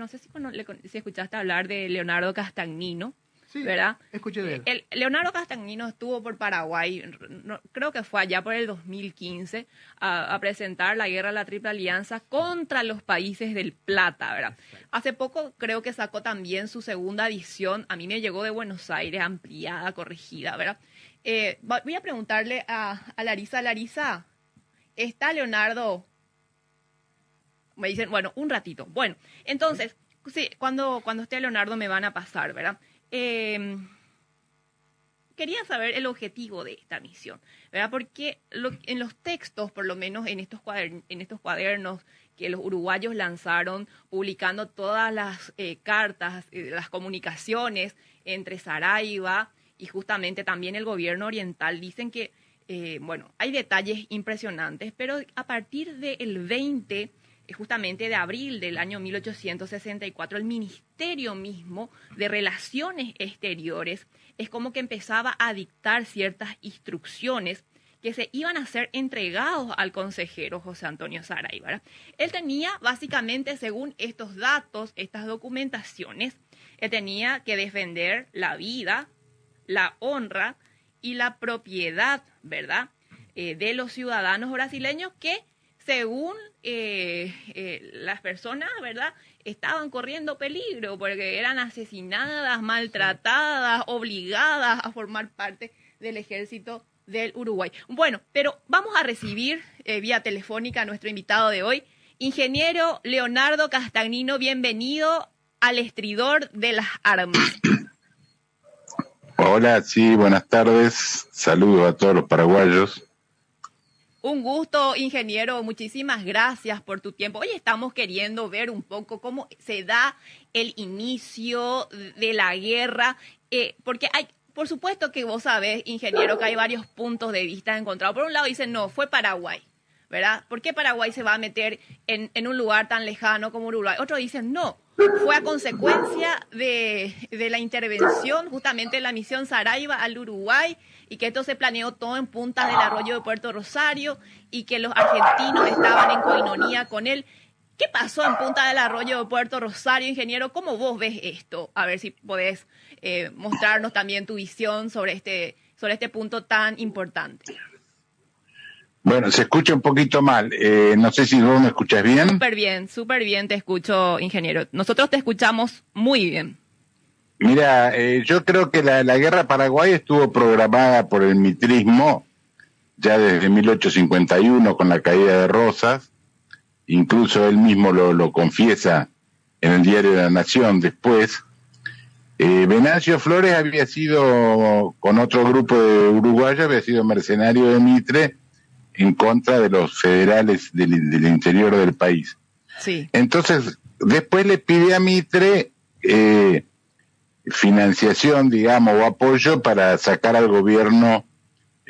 no sé si escuchaste hablar de Leonardo Castagnino, Sí, ¿verdad? escuché de él. Leonardo Castagnino estuvo por Paraguay, creo que fue allá por el 2015, a presentar la guerra de la Triple Alianza contra los países del Plata, ¿verdad? Exacto. Hace poco creo que sacó también su segunda edición, a mí me llegó de Buenos Aires, ampliada, corregida, ¿verdad? Voy a preguntarle a Larisa. Larisa, ¿está Leonardo? Me dicen, bueno, un ratito. Bueno, entonces, sí, cuando esté Leonardo me van a pasar, ¿verdad? Quería saber el objetivo de esta misión, ¿verdad? Porque en los textos, por lo menos en estos cuadernos que los uruguayos lanzaron, publicando todas las cartas, las comunicaciones entre Saraiva y justamente también el gobierno oriental, dicen que, bueno, hay detalles impresionantes, pero a partir del 20 justamente de abril del año 1864, el Ministerio mismo de Relaciones Exteriores es como que empezaba a dictar ciertas instrucciones que se iban a ser entregados al consejero José Antonio Saraiva. Él tenía básicamente, según estos datos, estas documentaciones, él tenía que defender la vida, la honra y la propiedad, ¿verdad?, de los ciudadanos brasileños que, según las personas, ¿verdad?, estaban corriendo peligro porque eran asesinadas, maltratadas, obligadas a formar parte del ejército del Uruguay. Bueno, pero vamos a recibir vía telefónica a nuestro invitado de hoy, ingeniero Leonardo Castagnino. Bienvenido al Estridor de las Armas. Hola, sí, buenas tardes. Saludos a todos los paraguayos. Un gusto, ingeniero. Muchísimas gracias por tu tiempo. Hoy estamos queriendo ver un poco cómo se da el inicio de la guerra, porque hay, por supuesto que vos sabés, ingeniero, que hay varios puntos de vista encontrados. Por un lado dicen, no, fue Paraguay, ¿verdad? ¿Por qué Paraguay se va a meter en un lugar tan lejano como Uruguay? Otros dicen, no, fue a consecuencia de la intervención, justamente la misión Saraiva al Uruguay, y que esto se planeó todo en puntas del arroyo de Puerto Rosario y que los argentinos estaban en coinonía con él. ¿Qué pasó en Punta del Arroyo de Puerto Rosario, ingeniero? ¿Cómo vos ves esto? A ver si podés mostrarnos también tu visión sobre este punto tan importante. Bueno, se escucha un poquito mal. No sé si vos me escuchás bien. Súper bien te escucho, ingeniero. Nosotros te escuchamos muy bien. Mira, yo creo que la guerra Paraguay estuvo programada por el mitrismo ya desde 1851 con la caída de Rosas. Incluso él mismo lo confiesa en el diario de la Nación después. Venancio Flores había sido, con otro grupo de uruguayos, había sido mercenario de Mitre en contra de los federales del interior del país. Sí. Entonces, después le pide a Mitre financiación, digamos, o apoyo para sacar al gobierno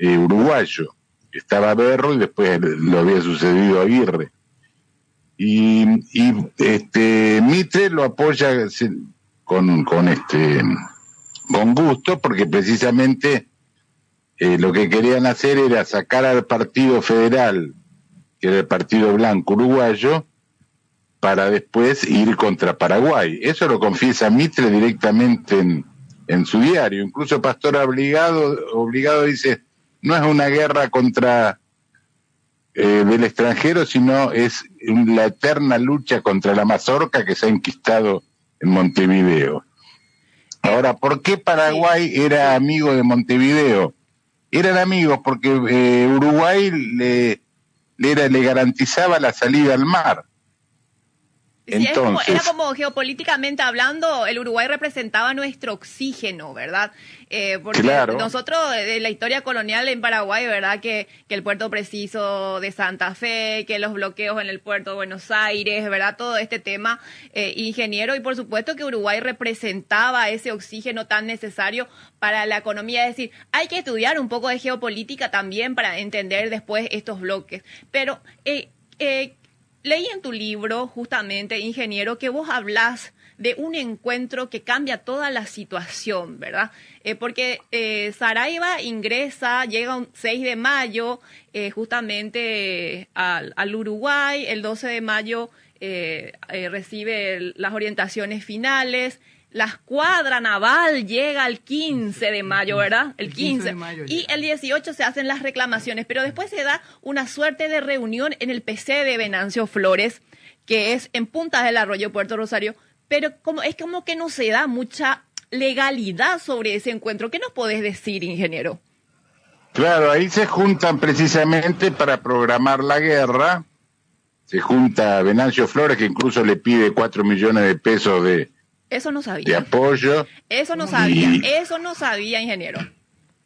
uruguayo. Estaba Berro y después lo había sucedido a Aguirre. Y Mitre lo apoya con gusto, porque precisamente lo que querían hacer era sacar al Partido Federal, que era el Partido Blanco Uruguayo, para después ir contra Paraguay. Eso lo confiesa Mitre directamente en su diario. Incluso Pastor Obligado dice, no es una guerra contra del extranjero, sino es la eterna lucha contra la mazorca que se ha enquistado en Montevideo. Ahora, ¿por qué Paraguay era amigo de Montevideo? Eran amigos porque Uruguay le garantizaba la salida al mar. Sí, Entonces, era como geopolíticamente hablando, el Uruguay representaba nuestro oxígeno, ¿verdad? Porque claro, nosotros, de la historia colonial en Paraguay, ¿verdad? Que el puerto preciso de Santa Fe, que los bloqueos en el puerto de Buenos Aires, ¿verdad? Todo este tema, ingeniero, y por supuesto que Uruguay representaba ese oxígeno tan necesario para la economía. Es decir, hay que estudiar un poco de geopolítica también para entender después estos bloques. Pero, leí en tu libro, justamente, ingeniero, que vos hablás de un encuentro que cambia toda la situación, ¿verdad? Porque Saraiva llega un 6 de mayo justamente al Uruguay, el 12 de mayo recibe las orientaciones finales. La escuadra naval llega el 15 de mayo, ¿verdad? El 15 de mayo y el 18 se hacen las reclamaciones, pero después se da una suerte de reunión en el PC de Venancio Flores, que es en Punta del Arroyo, Puerto Rosario, pero es como que no se da mucha legalidad sobre ese encuentro. ¿Qué nos podés decir, ingeniero? Claro, ahí se juntan precisamente para programar la guerra. Se junta Venancio Flores, que incluso le pide 4 millones de pesos de apoyo. Eso no sabía, ingeniero.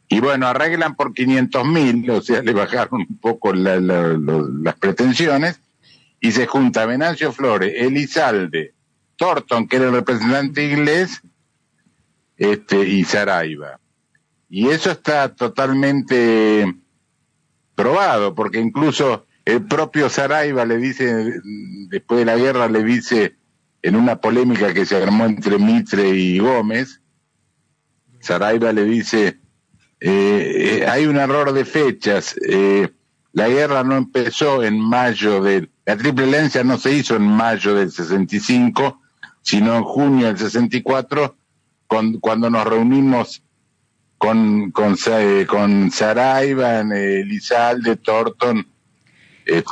Y bueno, arreglan por 500.000, o sea, le bajaron un poco las pretensiones, y se junta Venancio Flores, Elizalde, Thornton, que era el representante inglés, y Saraiva. Y eso está totalmente probado, porque incluso el propio Saraiva le dice, después de la guerra, le dice, en una polémica que se armó entre Mitre y Gómez, Saraiva le dice, hay un error de fechas, la guerra no empezó en mayo la Triple Alianza no se hizo en mayo del 65, sino en junio del 64, cuando nos reunimos con Saraiva, Elizalde, Thornton,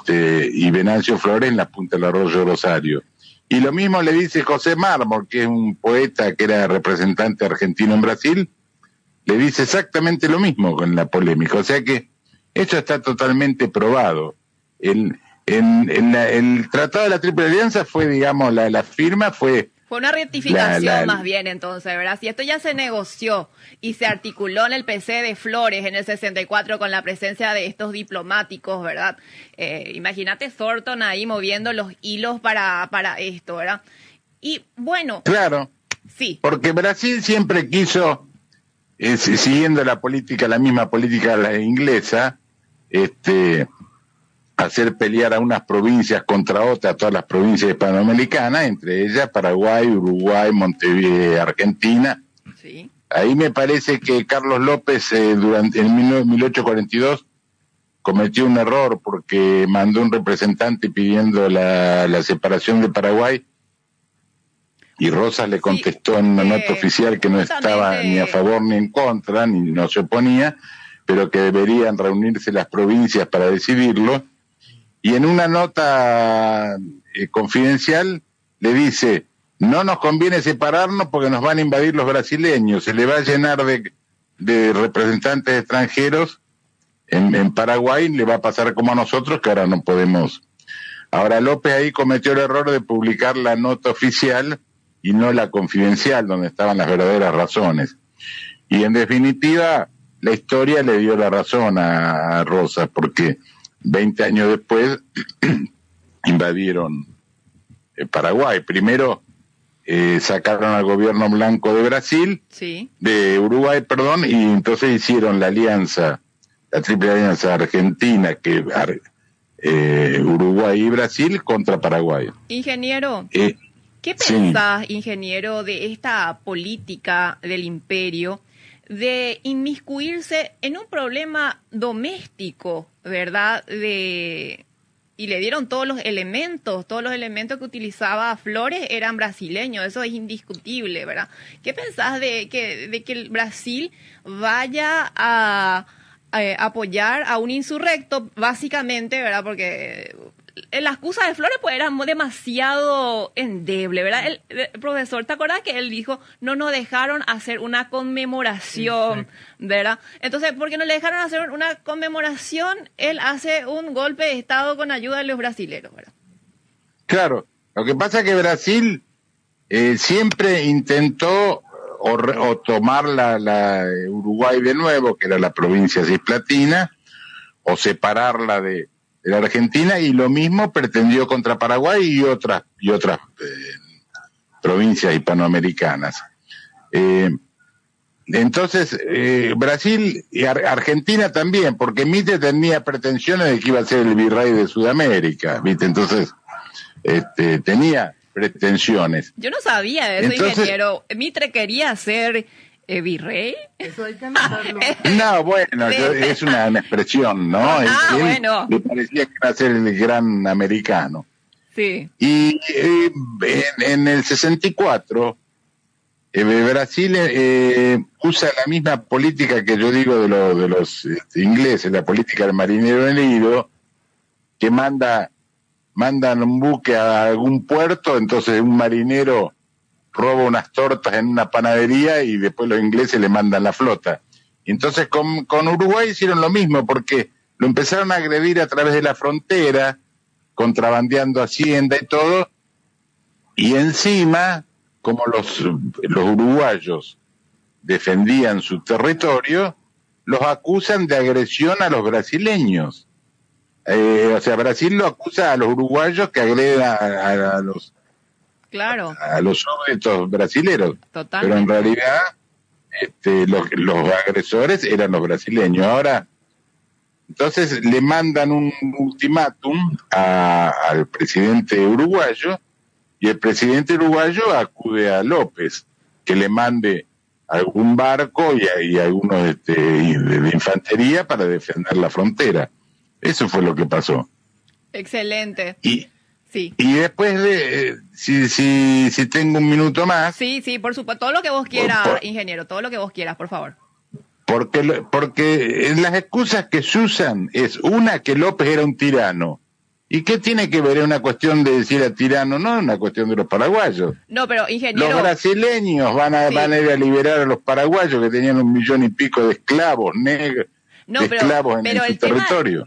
y Venancio Flores en la punta del Arroyo Rosario. Y lo mismo le dice José Mármol, que es un poeta que era representante argentino en Brasil, le dice exactamente lo mismo con la polémica. O sea que eso está totalmente probado. El Tratado de la Triple Alianza fue, digamos, la firma fue una rectificación más bien, entonces, ¿verdad? Si esto ya se negoció y se articuló en el PC de Flores en el 64 con la presencia de estos diplomáticos, ¿verdad? Imagínate Thornton ahí moviendo los hilos para esto, ¿verdad? Y bueno... Claro, sí. Porque Brasil siempre quiso, siguiendo la misma política inglesa, hacer pelear a unas provincias contra otras, todas las provincias hispanoamericanas, entre ellas Paraguay, Uruguay, Montevideo, Argentina. Sí. Ahí me parece que Carlos López, en 1842, cometió un error porque mandó un representante pidiendo la separación de Paraguay, y Rosas le contestó en una nota oficial que no estaba ni a favor ni en contra, ni no se oponía, pero que deberían reunirse las provincias para decidirlo. Y en una nota confidencial le dice, no nos conviene separarnos porque nos van a invadir los brasileños, se le va a llenar de representantes extranjeros en Paraguay, le va a pasar como a nosotros, que ahora no podemos. Ahora López ahí cometió el error de publicar la nota oficial y no la confidencial, donde estaban las verdaderas razones. Y en definitiva, la historia le dio la razón a Rosas, porque 20 años después invadieron Paraguay. Primero sacaron al gobierno blanco de Brasil, sí, de Uruguay, perdón, y entonces hicieron la alianza, la Triple Alianza Argentina, Uruguay y Brasil contra Paraguay. Ingeniero, ¿qué pensás, ingeniero, de esta política del imperio de inmiscuirse en un problema doméstico, ¿verdad? Y le dieron todos los elementos que utilizaba Flores eran brasileños, eso es indiscutible, ¿verdad? ¿Qué pensás de que el Brasil vaya a apoyar a un insurrecto, básicamente, ¿verdad? Porque la excusa de Flores pues era demasiado endeble, ¿verdad? El profesor, ¿te acuerdas que él dijo, no nos dejaron hacer una conmemoración, ¿verdad? Entonces, ¿por qué no le dejaron hacer una conmemoración? Él hace un golpe de Estado con ayuda de los brasileros, ¿verdad? Claro, lo que pasa es que Brasil siempre intentó o tomar la Uruguay de nuevo, que era la provincia cisplatina, o separarla de la Argentina, y lo mismo pretendió contra Paraguay y otras provincias hispanoamericanas. Entonces, Brasil y Argentina también, porque Mitre tenía pretensiones de que iba a ser el virrey de Sudamérica, ¿viste? Entonces, tenía pretensiones. Yo no sabía eso, ingeniero. Mitre quería ser virrey. Eso hay que anotarlo. No, bueno, es una expresión, ¿no? Bueno. Le parecía que iba a ser el gran americano. Sí. Y en el 64, Brasil usa la misma política que yo digo de los ingleses, la política del marinero herido, que mandan un buque a algún puerto, entonces un marinero roba unas tortas en una panadería y después los ingleses le mandan la flota. Y entonces con Uruguay hicieron lo mismo, porque lo empezaron a agredir a través de la frontera, contrabandeando hacienda y todo, y encima, como los uruguayos defendían su territorio, los acusan de agresión a los brasileños. O sea, Brasil lo acusa a los uruguayos que agreden a los Claro. a los súbditos brasileros. Totalmente. Pero en realidad los agresores eran los brasileños. Ahora, entonces le mandan un ultimátum al presidente uruguayo, y el presidente uruguayo acude a López, que le mande algún barco y algunos de infantería para defender la frontera. Eso fue lo que pasó. Excelente. Sí. Y después si tengo un minuto más. Sí, por supuesto. Todo lo que vos quieras, ingeniero, todo lo que vos quieras, por favor. Porque las excusas que se usan es una, que López era un tirano. ¿Y qué tiene que ver? Es una cuestión de decir a tirano, no es una cuestión de los paraguayos. No, pero ingeniero... Los brasileños van a ir a liberar a los paraguayos, que tenían 1 millón y pico de esclavos negros. No, pero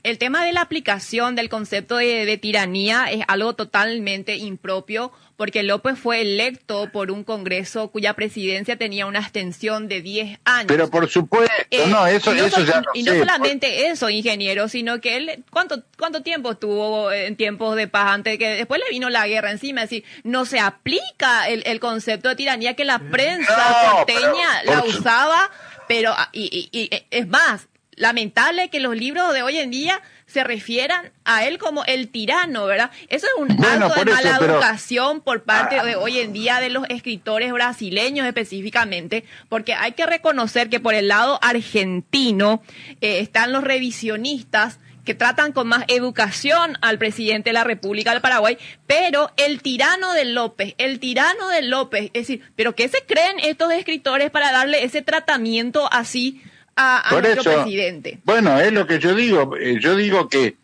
el tema de la aplicación del concepto de tiranía es algo totalmente impropio, porque López fue electo por un Congreso cuya presidencia tenía una extensión de 10 años. Pero por supuesto, eso ya no sé. Y no solamente eso, ingeniero, sino que él, ¿cuánto tiempo estuvo en tiempos de paz antes de que después le vino la guerra encima? Es decir, no se aplica el concepto de tiranía que la prensa porteña la usaba, pero y es más, lamentable que los libros de hoy en día se refieran a él como el tirano, ¿verdad? Eso es un acto de mala educación por parte de hoy en día de los escritores brasileños específicamente, porque hay que reconocer que por el lado argentino están los revisionistas que tratan con más educación al presidente de la República del Paraguay, pero el tirano de López, es decir, ¿pero qué se creen estos escritores para darle ese tratamiento así a nuestro presidente? Bueno, es lo que yo digo. Yo digo que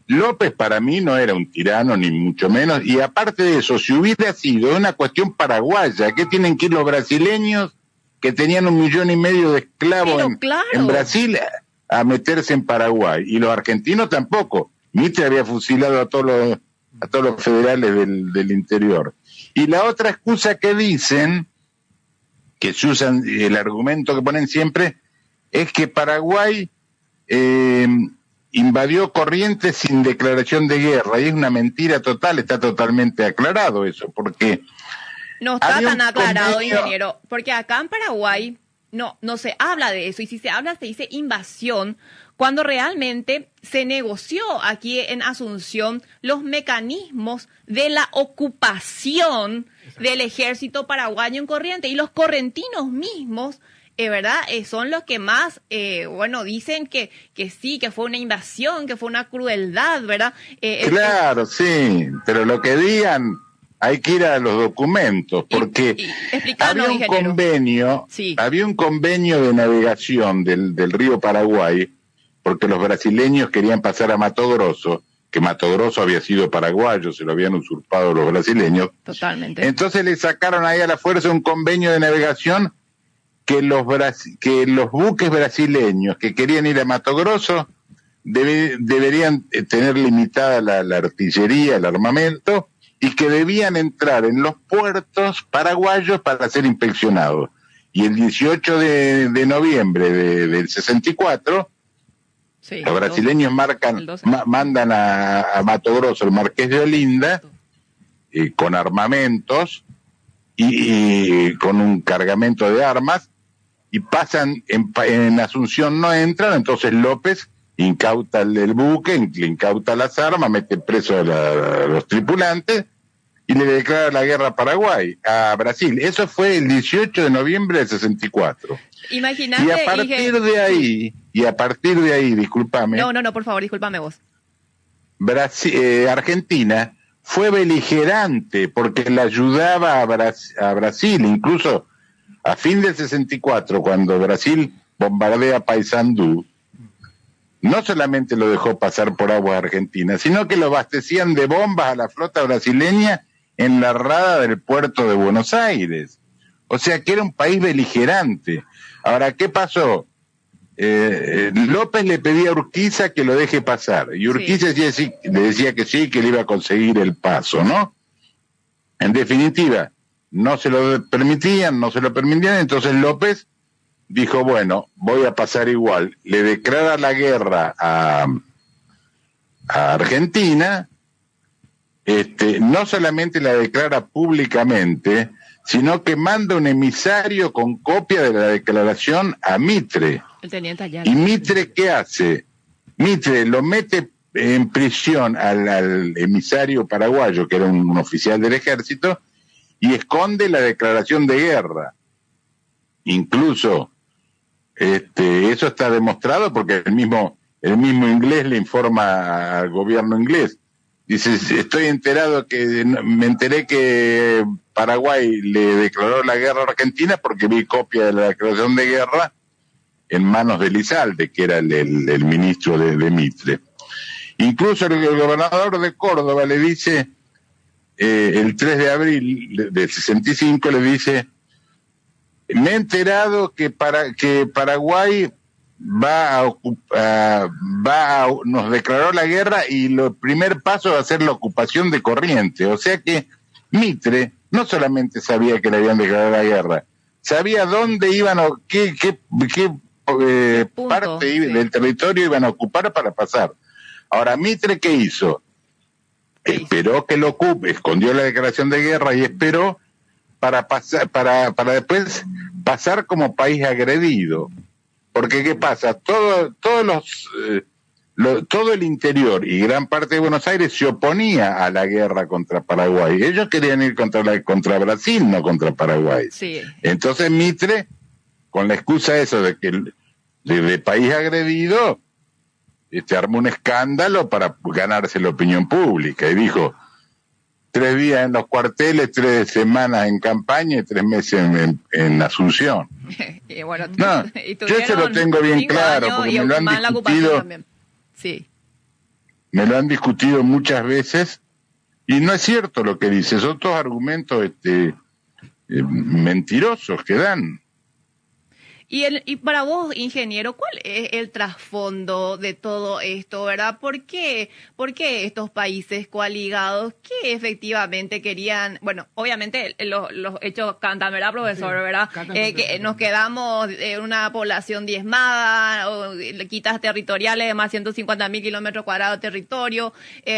López para mí no era un tirano, ni mucho menos, y aparte de eso, si hubiera sido una cuestión paraguaya, ¿qué tienen que ir los brasileños que tenían 1,5 millones de esclavos en Brasil a meterse en Paraguay? Y los argentinos tampoco. Mitre había fusilado a todos los federales del interior. Y la otra excusa que dicen, que se usan, el argumento que ponen siempre, es que Paraguay invadió Corrientes sin declaración de guerra, y es una mentira total. Está totalmente aclarado eso, porque... No está tan aclarado, ingeniero, porque acá en Paraguay no se habla de eso, y si se habla se dice invasión, cuando realmente se negoció aquí en Asunción los mecanismos de la ocupación del ejército paraguayo en Corrientes, y los correntinos mismos, ¿verdad? Son los que más, dicen que sí, que fue una invasión, que fue una crueldad, ¿verdad? Claro, sí, pero lo que digan, hay que ir a los documentos, porque había un convenio de navegación del río Paraguay, porque los brasileños querían pasar a Mato Grosso, que Mato Grosso había sido paraguayo, se lo habían usurpado los brasileños. Totalmente. Entonces le sacaron ahí a la fuerza un convenio de navegación que los buques brasileños que querían ir a Mato Grosso deberían tener limitada la artillería, el armamento, y que debían entrar en los puertos paraguayos para ser inspeccionados. Y el 18 de noviembre del 64, los brasileños mandan a Mato Grosso el Marqués de Olinda con armamentos y con un cargamento de armas, y pasan en Asunción, no entran. Entonces López incauta el buque, incauta las armas, mete preso a los tripulantes y le declara la guerra a Brasil. Eso fue el 18 de noviembre del 64. Imagínate, y a partir de ahí, discúlpame. No, por favor, discúlpame vos. Argentina fue beligerante porque le ayudaba a Brasil, incluso a fin del 64, cuando Brasil bombardea Paysandú, no solamente lo dejó pasar por aguas argentinas, sino que lo abastecían de bombas a la flota brasileña en la rada del puerto de Buenos Aires. O sea que era un país beligerante. Ahora, ¿qué pasó? López le pedía a Urquiza que lo deje pasar, y Urquiza le decía que sí, que le iba a conseguir el paso, ¿no? En definitiva, no se lo permitían, entonces López dijo, bueno, voy a pasar igual. Le declara la guerra a Argentina, no solamente la declara públicamente, sino que manda un emisario con copia de la declaración a Mitre. El teniente Ayala. ¿Y Mitre qué hace? Mitre lo mete en prisión al emisario paraguayo, que era un oficial del ejército, y esconde la declaración de guerra. Incluso eso está demostrado porque el mismo inglés le informa al gobierno inglés. Dice, me enteré que Paraguay le declaró la guerra a Argentina porque vi copia de la declaración de guerra en manos de Lizalde, que era el ministro de Mitre. Incluso el gobernador de Córdoba le dice, el 3 de abril del 65, le dice, me he enterado que Paraguay nos declaró la guerra y el primer paso va a ser la ocupación de Corrientes. O sea que Mitre no solamente sabía que le habían declarado la guerra, sabía dónde iban a, qué parte del territorio iban a ocupar para pasar. Ahora, Mitre, ¿qué hizo? Esperó que lo ocupe, escondió la declaración de guerra y esperó para después pasar como país agredido. Porque ¿qué pasa? Todo el interior y gran parte de Buenos Aires se oponía a la guerra contra Paraguay. Ellos querían ir contra Brasil, no contra Paraguay. Sí. Entonces Mitre, con la excusa eso de que de país agredido, armó un escándalo para ganarse la opinión pública y dijo, 3 días en los cuarteles, 3 semanas en campaña y 3 meses en Asunción. Y bueno, yo eso lo tengo bien claro, porque me lo han discutido. Sí. Me lo han discutido muchas veces y no es cierto lo que dice, son todos argumentos mentirosos que dan. Y para vos, ingeniero, ¿cuál es el trasfondo de todo esto, verdad? ¿Por qué estos países coaligados que efectivamente querían, bueno, obviamente los hechos cantan, ¿verdad, profesor? Sí, ¿verdad? Que nos quedamos en una población diezmada, o quitas territoriales de más de 150.000 kilómetros cuadrados de territorio,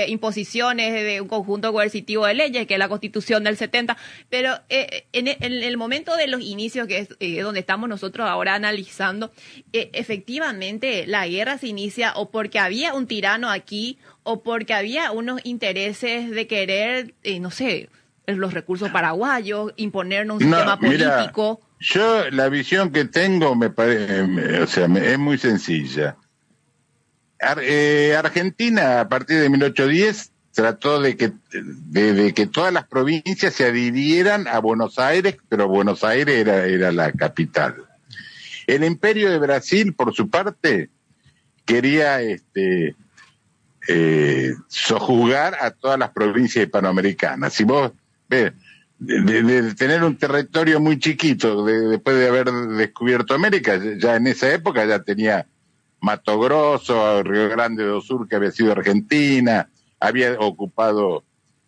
imposiciones de un conjunto coercitivo de leyes, que es la Constitución del 70, pero en el momento de los inicios, que es donde estamos nosotros ahora analizando, efectivamente la guerra se inicia o porque había un tirano aquí o porque había unos intereses de querer, no sé, los recursos paraguayos, imponernos un sistema político. Mira, yo la visión que tengo me parece, es muy sencilla. Argentina a partir de 1810 trató de que todas las provincias se adhirieran a Buenos Aires, pero Buenos Aires era la capital. El Imperio de Brasil, por su parte, quería sojuzgar a todas las provincias hispanoamericanas. Si vos ves, de tener un territorio muy chiquito, después de haber descubierto América, ya en esa época ya tenía Mato Grosso, Río Grande do Sur, que había sido Argentina, había ocupado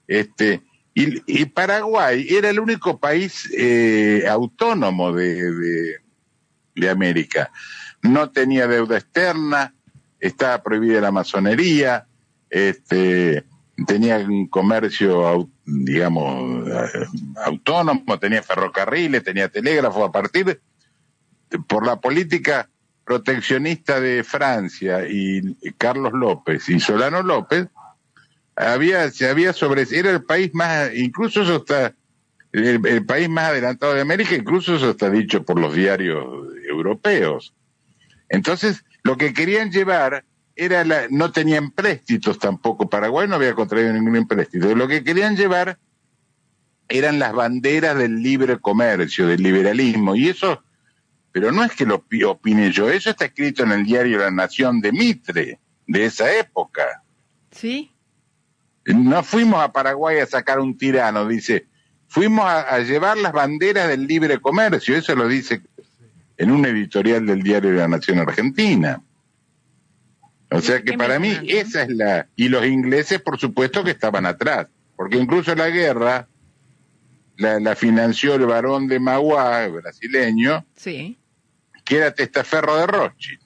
y Paraguay era el único país autónomo de América. No tenía deuda externa, estaba prohibida la masonería, tenía un comercio, digamos, autónomo, tenía ferrocarriles, tenía telégrafo. A partir por la política proteccionista de Francia y Carlos López y Solano López, era el país más, incluso eso está, el país más adelantado de América, incluso eso está dicho por los diarios europeos. Entonces, lo que querían llevar no tenía empréstitos tampoco. Paraguay no había contraído ningún empréstito. Lo que querían llevar eran las banderas del libre comercio, del liberalismo, y eso, pero no es que lo opine yo, eso está escrito en el diario La Nación de Mitre, de esa época. Sí. No fuimos a Paraguay a sacar un tirano, dice, fuimos a llevar las banderas del libre comercio, eso lo dice en un editorial del diario La Nación Argentina. O sea que para mí esa es la... Y los ingleses, por supuesto, que estaban atrás, porque incluso la guerra la financió el barón de Mauá, brasileño, sí, que era testaferro de Rothschild.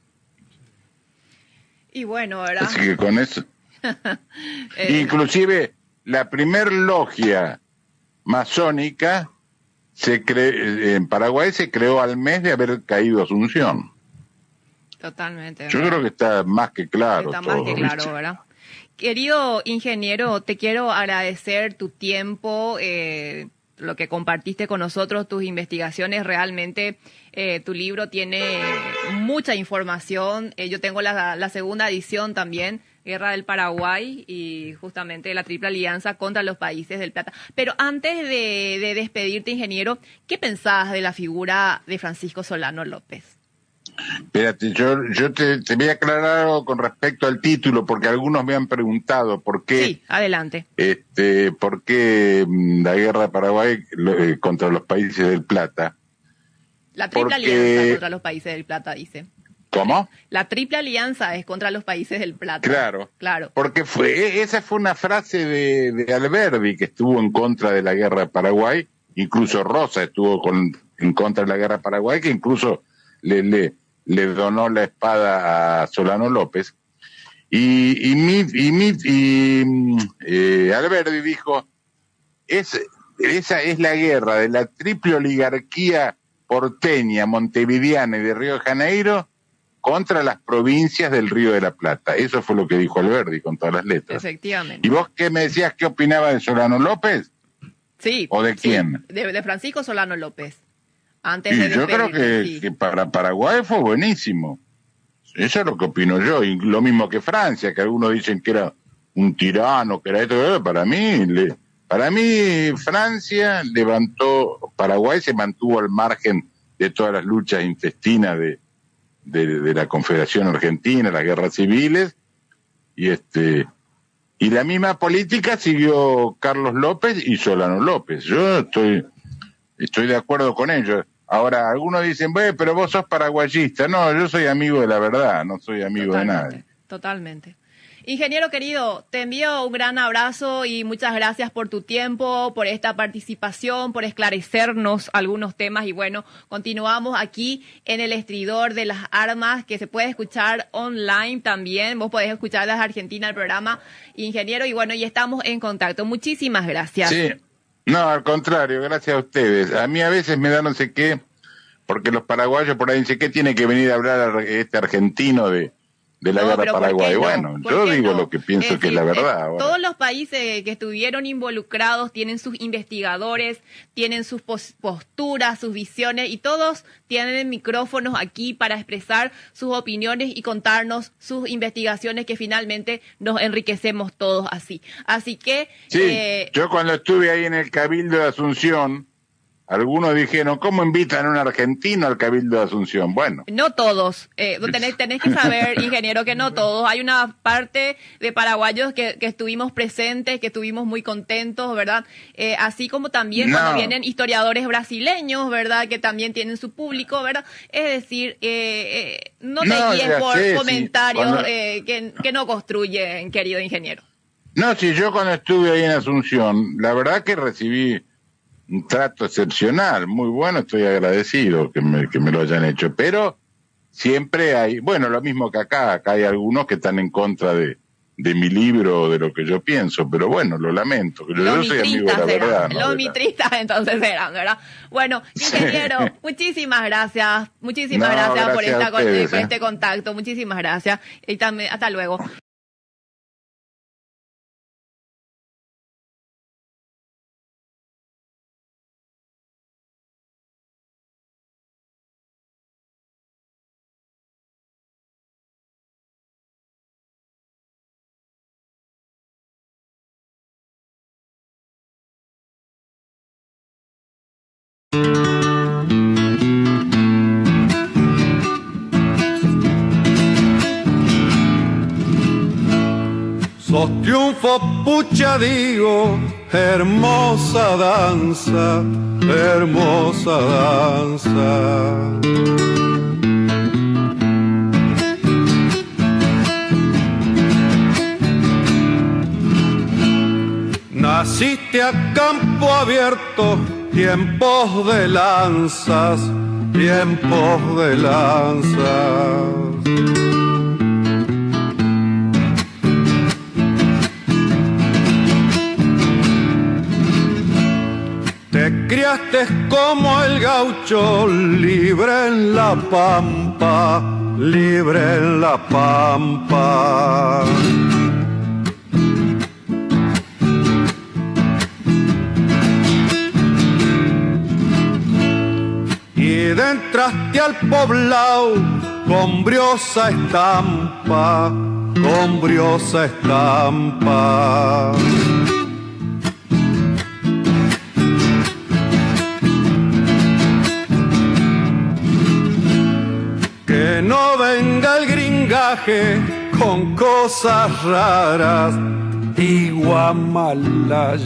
Y bueno, ¿verdad? Así que con eso... Inclusive la primer logia masónica en Paraguay se creó al mes de haber caído Asunción. Totalmente. Yo creo que está más que claro. Está más que claro, ¿verdad? Querido ingeniero, te quiero agradecer tu tiempo, lo que compartiste con nosotros, tus investigaciones. Realmente tu libro tiene mucha información. Yo tengo la segunda edición también, Guerra del Paraguay y justamente la Triple Alianza contra los Países del Plata. Pero antes de despedirte, ingeniero, ¿qué pensás de la figura de Francisco Solano López? Espérate, yo te voy a aclarar algo con respecto al título, porque algunos me han preguntado por qué. Sí, adelante. ¿Por qué la guerra de Paraguay contra los países del Plata? La Triple Alianza contra los países del Plata, dice. ¿Cómo? La Triple Alianza es contra los países del Plata. Claro. Porque esa fue una frase de Alberdi, que estuvo en contra de la guerra de Paraguay. Incluso Rosa estuvo en contra de la guerra de Paraguay, que incluso le donó la espada a Solano López. Y Alberdi dijo, esa es la guerra de la triple oligarquía porteña, montevideana y de Río de Janeiro contra las provincias del Río de la Plata. Eso fue lo que dijo Alberdi con todas las letras. Efectivamente. ¿Y vos qué me decías, qué opinaba de Solano López? Sí. ¿O de quién? De Francisco Solano López. Yo creo que para Paraguay fue buenísimo. Eso es lo que opino yo. Y lo mismo que Francia, que algunos dicen que era un tirano, que era esto. Para mí Francia levantó, Paraguay se mantuvo al margen de todas las luchas intestinas de la Confederación Argentina, las guerras civiles, y la misma política siguió Carlos López y Solano López. Yo estoy de acuerdo con ellos. Ahora, algunos dicen, pero vos sos paraguayista. No, yo soy amigo de la verdad, no soy amigo de nadie. Totalmente. Ingeniero querido, te envío un gran abrazo y muchas gracias por tu tiempo, por esta participación, por esclarecernos algunos temas. Y bueno, continuamos aquí en el Estridor de las Armas, que se puede escuchar online también. Vos podés escuchar desde Argentina el programa, ingeniero. Y bueno, ya estamos en contacto. Muchísimas gracias. Sí. No, al contrario, gracias a ustedes. A mí a veces me da no sé qué, porque los paraguayos por ahí dicen, ¿qué tiene que venir a hablar este argentino de la guerra de Paraguay? Bueno, yo digo lo que pienso que es la verdad. Todos los países que estuvieron involucrados tienen sus investigadores, tienen sus posturas, sus visiones, y todos tienen micrófonos aquí para expresar sus opiniones y contarnos sus investigaciones, que finalmente nos enriquecemos todos así. Así que... Sí, yo cuando estuve ahí en el Cabildo de Asunción, algunos dijeron, ¿cómo invitan a un argentino al Cabildo de Asunción? Bueno. No todos. Tenés que saber, ingeniero, que no todos. Hay una parte de paraguayos que estuvimos presentes, que estuvimos muy contentos, ¿verdad? Así como también cuando vienen historiadores brasileños, ¿verdad? Que también tienen su público, ¿verdad? Es decir, no te guíes por comentarios que no construyen, querido ingeniero. No, si yo cuando estuve ahí en Asunción, la verdad que recibí un trato excepcional, muy bueno, estoy agradecido que me lo hayan hecho, pero siempre hay, bueno, lo mismo que acá hay algunos que están en contra de mi libro, de lo que yo pienso, pero bueno, lo lamento, yo soy amigo de la verdad. Los mitristas entonces eran, ¿verdad? Bueno, ingeniero, muchísimas gracias por este contacto, muchísimas gracias, y también, hasta luego. Los triunfos, pucha digo, hermosa danza, hermosa danza. Naciste a campo abierto, tiempos de lanzas, tiempos de lanzas. Te criaste como el gaucho, libre en la pampa, libre en la pampa. Y entraste al poblado con briosa estampa, con briosa estampa. Que no venga el gringaje con cosas raras y guamalaya.